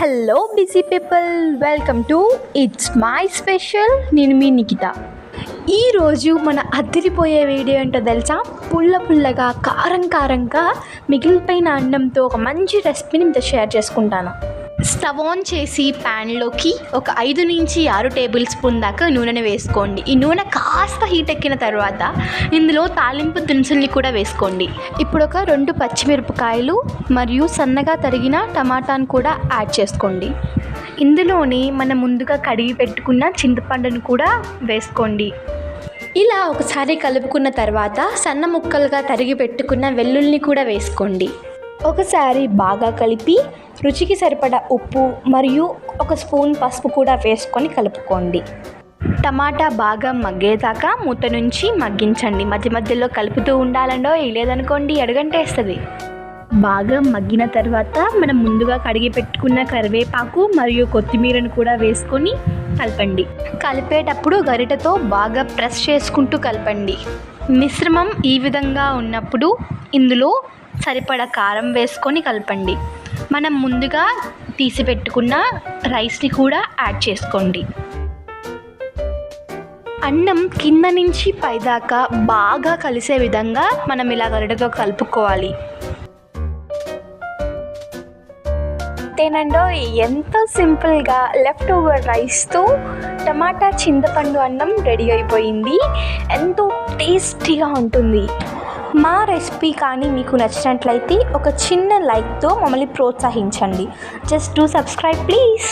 Hello busy people, welcome to it's my special. నేను మీ నిఖిత. ఈరోజు మన అదిరిపోయే వీడియో ఏంటో తెలుసా? పుల్లగా కారంగా మిగిలిపోయిన అన్నంతో ఒక మంచి రెసిపీని మీతో షేర్ చేసుకుంటాను. స్టవ్ ఆన్ చేసి ప్యాన్లోకి ఒక 5 నుంచి 6 టేబుల్ స్పూన్ దాకా నూనెని వేసుకోండి. ఈ నూనె కాస్త హీట్ ఎక్కిన తర్వాత ఇందులో తాలింపు దినుసుల్ని కూడా వేసుకోండి. ఇప్పుడు ఒక 2 పచ్చిమిరపకాయలు మరియు సన్నగా తరిగిన టమాటాను కూడా యాడ్ చేసుకోండి. ఇందులోని మనం ముందుగా కడిగి పెట్టుకున్న చింతపండును కూడా వేసుకోండి. ఇలా ఒకసారి కలుపుకున్న తర్వాత సన్న ముక్కలుగా తరిగి పెట్టుకున్న వెల్లుల్లిని కూడా వేసుకోండి. ఒకసారి బాగా కలిపి రుచికి సరిపడా ఉప్పు మరియు 1 స్పూన్ పసుపు కూడా వేసుకొని కలుపుకోండి. టమాటా బాగా మగ్గేదాకా మూత నుంచి మగ్గించండి. మధ్యలో కలుపుతూ ఉండాలండో, లేదనుకోండి అడుగంటేస్తుంది. బాగా మగ్గిన తర్వాత మనం ముందుగా కడిగి పెట్టుకున్న కరివేపాకు మరియు కొత్తిమీరను కూడా వేసుకొని కలపండి. కలిపేటప్పుడు గరిటెతో బాగా ప్రెస్ చేసుకుంటూ కలపండి. మిశ్రమం ఈ విధంగా ఉన్నప్పుడు ఇందులో సరిపడా కారం వేసుకొని కలపండి. మనం ముందుగా తీసి పెట్టుకున్న రైస్ని కూడా యాడ్ చేసుకోండి. అన్నం కింద నుంచి పైదాకా బాగా కలిసే విధంగా మనం ఇలా గరిటెతో కలుపుకోవాలి. అంతేనండో, ఎంతో సింపుల్గా లెఫ్ట్ ఓవర్ రైస్తో టమాటా చింతపండు అన్నం రెడీ అయిపోయింది. ఎంతో టేస్టీగా ఉంటుంది. మా రెసిపీ కానీ మీకు నచ్చినట్లయితే ఒక చిన్న లైక్తో మమ్మల్ని ప్రోత్సహించండి. Just do subscribe please.